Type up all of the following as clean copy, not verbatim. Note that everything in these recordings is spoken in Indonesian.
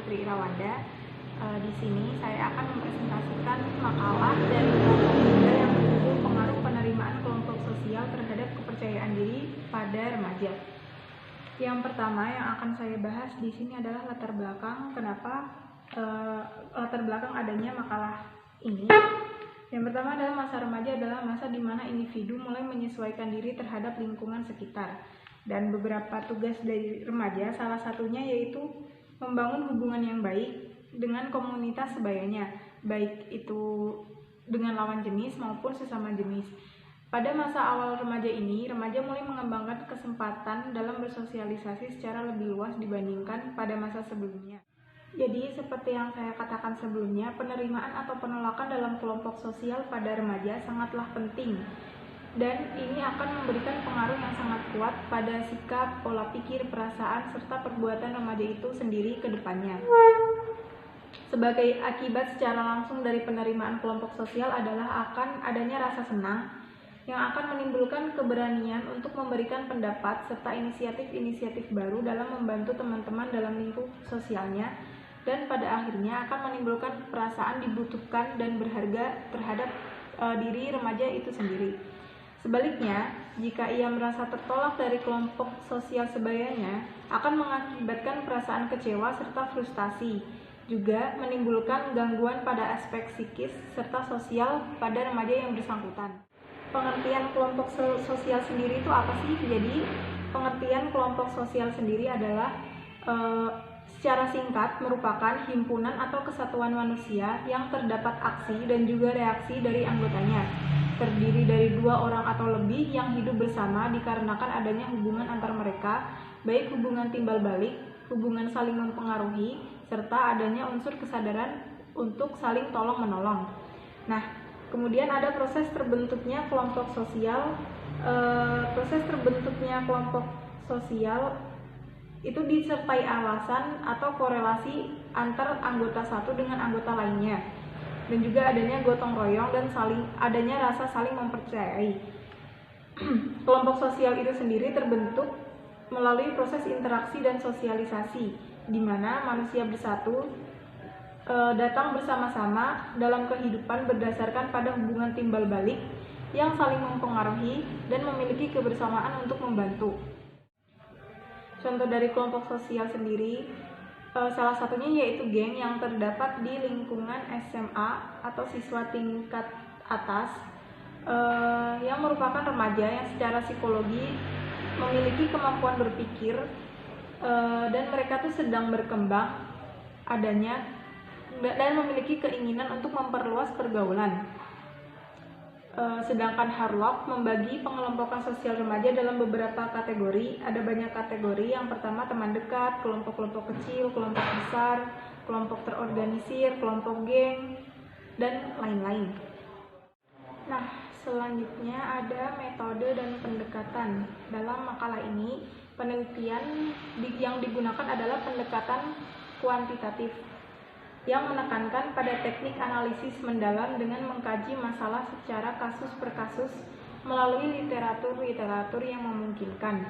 Putri Irawanda. Di sini saya akan mempresentasikan makalah dari kelompok muda yang berjudul Pengaruh Penerimaan Kelompok Sosial Terhadap Kepercayaan Diri pada Remaja. Yang pertama yang akan saya bahas di sini adalah latar belakang adanya makalah ini. Yang pertama adalah masa remaja adalah masa di mana individu mulai menyesuaikan diri terhadap lingkungan sekitar. Dan beberapa tugas dari remaja, salah satunya yaitu membangun hubungan yang baik dengan komunitas sebayanya, baik itu dengan lawan jenis maupun sesama jenis. Pada masa awal remaja ini, remaja mulai mengembangkan kesempatan dalam bersosialisasi secara lebih luas dibandingkan pada masa sebelumnya. Jadi, seperti yang saya katakan sebelumnya, penerimaan atau penolakan dalam kelompok sosial pada remaja sangatlah penting. Dan ini akan memberikan pengaruh yang sangat kuat pada sikap, pola pikir, perasaan, serta perbuatan remaja itu sendiri ke depannya. Sebagai akibat secara langsung dari penerimaan kelompok sosial adalah akan adanya rasa senang yang akan menimbulkan keberanian untuk memberikan pendapat serta inisiatif-inisiatif baru dalam membantu teman-teman dalam lingkup sosialnya, dan pada akhirnya akan menimbulkan perasaan dibutuhkan dan berharga terhadap diri remaja itu sendiri. Sebaliknya, jika ia merasa tertolak dari kelompok sosial sebayanya, akan mengakibatkan perasaan kecewa serta frustasi, juga menimbulkan gangguan pada aspek psikis serta sosial pada remaja yang bersangkutan. Pengertian kelompok sosial sendiri itu apa sih? Jadi, pengertian kelompok sosial sendiri adalah secara singkat merupakan himpunan atau kesatuan manusia yang terdapat aksi dan juga reaksi dari anggotanya. Terdiri dari dua orang atau lebih yang hidup bersama dikarenakan adanya hubungan antar mereka, baik hubungan timbal balik, hubungan saling mempengaruhi, serta adanya unsur kesadaran untuk saling tolong-menolong. Nah, kemudian ada proses terbentuknya kelompok sosial. Proses terbentuknya kelompok sosial itu disertai alasan atau korelasi antar anggota satu dengan anggota lainnya, dan juga adanya gotong royong dan adanya rasa saling mempercayai. Kelompok sosial itu sendiri terbentuk melalui proses interaksi dan sosialisasi, di mana manusia bersatu datang bersama-sama dalam kehidupan berdasarkan pada hubungan timbal balik yang saling mempengaruhi dan memiliki kebersamaan untuk membantu. Contoh dari kelompok sosial sendiri, salah satunya yaitu geng yang terdapat di lingkungan SMA atau siswa tingkat atas, yang merupakan remaja yang secara psikologi memiliki kemampuan berpikir, dan mereka tuh sedang berkembang adanya dan memiliki keinginan untuk memperluas pergaulan. Sedangkan Harlock membagi pengelompokan sosial remaja dalam beberapa kategori. Ada banyak kategori. Yang pertama teman dekat, kelompok-kelompok kecil, kelompok besar, kelompok terorganisir, kelompok geng, dan lain-lain. Nah, selanjutnya ada metode dan pendekatan. Dalam makalah ini, penelitian yang digunakan adalah pendekatan kuantitatif yang menekankan pada teknik analisis mendalam dengan mengkaji masalah secara kasus per kasus melalui literatur yang memungkinkan.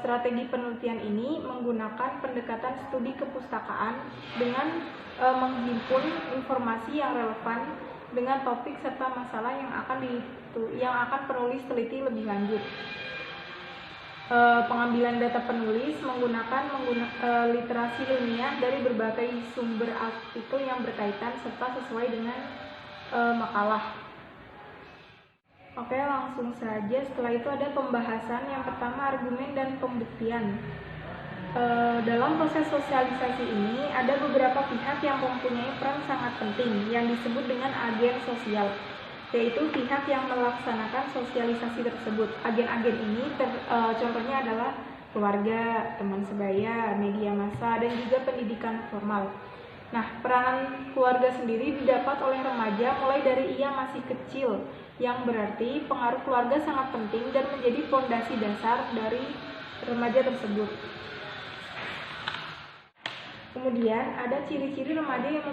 Strategi penelitian ini menggunakan pendekatan studi kepustakaan dengan menghimpun informasi yang relevan dengan topik serta masalah yang akan penulis teliti lebih lanjut. Pengambilan data penulis menggunakan literasi ilmiah dari berbagai sumber artikel yang berkaitan serta sesuai dengan makalah. Oke, langsung saja. Setelah itu ada pembahasan. Yang pertama argumen dan pembuktian. Dalam proses sosialisasi ini ada beberapa pihak yang mempunyai peran sangat penting yang disebut dengan agen sosial, yaitu pihak yang melaksanakan sosialisasi tersebut. Agen-agen ini contohnya adalah keluarga, teman sebaya, media massa, dan juga pendidikan formal. Nah, peranan keluarga sendiri didapat oleh remaja mulai dari ia masih kecil, yang berarti pengaruh keluarga sangat penting dan menjadi fondasi dasar dari remaja tersebut. Kemudian ada ciri-ciri remaja yang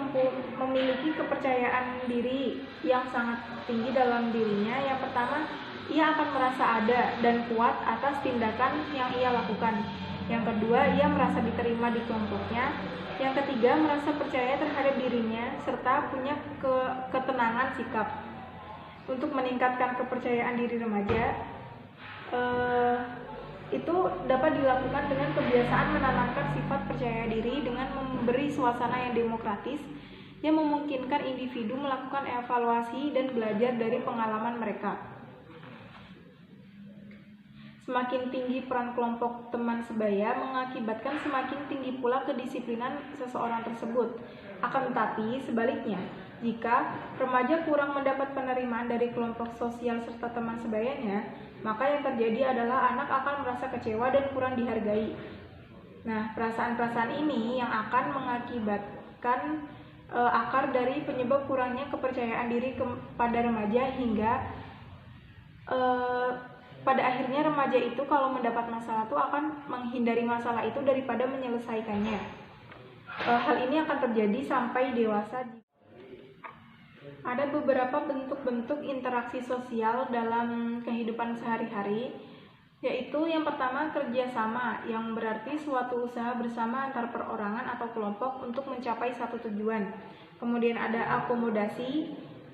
memiliki kepercayaan diri yang sangat tinggi dalam dirinya. Yang pertama, ia akan merasa ada dan kuat atas tindakan yang ia lakukan. Yang kedua, ia merasa diterima di kelompoknya. Yang ketiga, merasa percaya terhadap dirinya serta punya ketenangan sikap. Untuk meningkatkan kepercayaan diri remaja, itu dapat dilakukan dengan kebiasaan menanamkan sifat percaya diri dengan memberi suasana yang demokratis yang memungkinkan individu melakukan evaluasi dan belajar dari pengalaman mereka. Semakin tinggi peran kelompok teman sebaya mengakibatkan semakin tinggi pula kedisiplinan seseorang tersebut. Akan tetapi sebaliknya, jika remaja kurang mendapat penerimaan dari kelompok sosial serta teman sebayanya, maka yang terjadi adalah anak akan merasa kecewa dan kurang dihargai. Nah, perasaan-perasaan ini yang akan mengakibatkan akar dari penyebab kurangnya kepercayaan diri kepada remaja hingga pada akhirnya remaja itu kalau mendapat masalah itu akan menghindari masalah itu daripada menyelesaikannya. Hal ini akan terjadi sampai dewasa. Ada beberapa bentuk-bentuk interaksi sosial dalam kehidupan sehari-hari, yaitu yang pertama kerjasama, yang berarti suatu usaha bersama antar perorangan atau kelompok untuk mencapai satu tujuan. Kemudian ada akomodasi,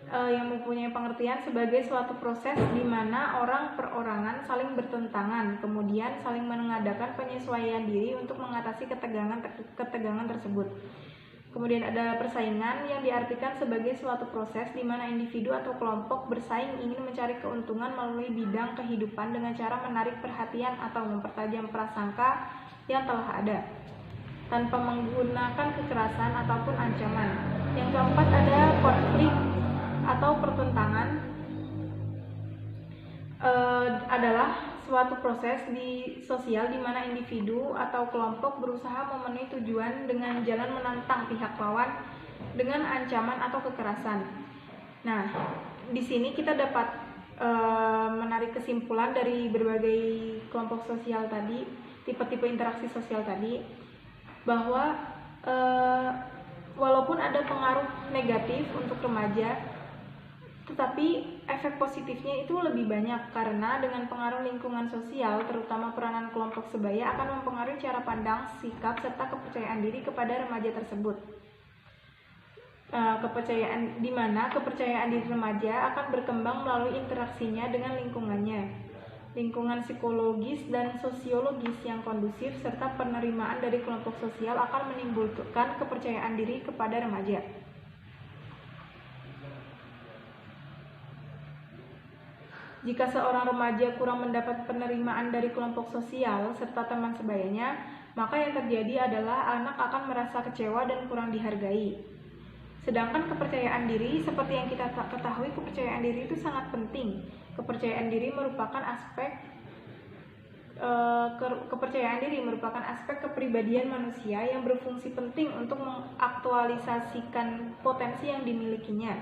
yang mempunyai pengertian sebagai suatu proses di mana orang perorangan saling bertentangan, kemudian saling mengadakan penyesuaian diri untuk mengatasi ketegangan tersebut. Kemudian ada persaingan, yang diartikan sebagai suatu proses di mana individu atau kelompok bersaing ingin mencari keuntungan melalui bidang kehidupan dengan cara menarik perhatian atau mempertajam prasangka yang telah ada, tanpa menggunakan kekerasan ataupun ancaman. Yang keempat ada konflik atau pertentangan, adalah suatu proses di sosial di mana individu atau kelompok berusaha memenuhi tujuan dengan jalan menantang pihak lawan dengan ancaman atau kekerasan. Nah, di sini kita dapat menarik kesimpulan dari berbagai kelompok sosial tadi, tipe-tipe interaksi sosial tadi, bahwa walaupun ada pengaruh negatif untuk remaja, tetapi efek positifnya itu lebih banyak karena dengan pengaruh lingkungan sosial, terutama peranan kelompok sebaya akan mempengaruhi cara pandang, sikap, serta kepercayaan diri kepada remaja tersebut. Di mana kepercayaan diri remaja akan berkembang melalui interaksinya dengan lingkungannya. Lingkungan psikologis dan sosiologis yang kondusif serta penerimaan dari kelompok sosial akan menimbulkan kepercayaan diri kepada remaja. Jika seorang remaja kurang mendapat penerimaan dari kelompok sosial serta teman sebayanya, maka yang terjadi adalah anak akan merasa kecewa dan kurang dihargai. Sedangkan kepercayaan diri, seperti yang kita ketahui, kepercayaan diri itu sangat penting. Kepercayaan diri merupakan aspek kepribadian manusia yang berfungsi penting untuk mengaktualisasikan potensi yang dimilikinya.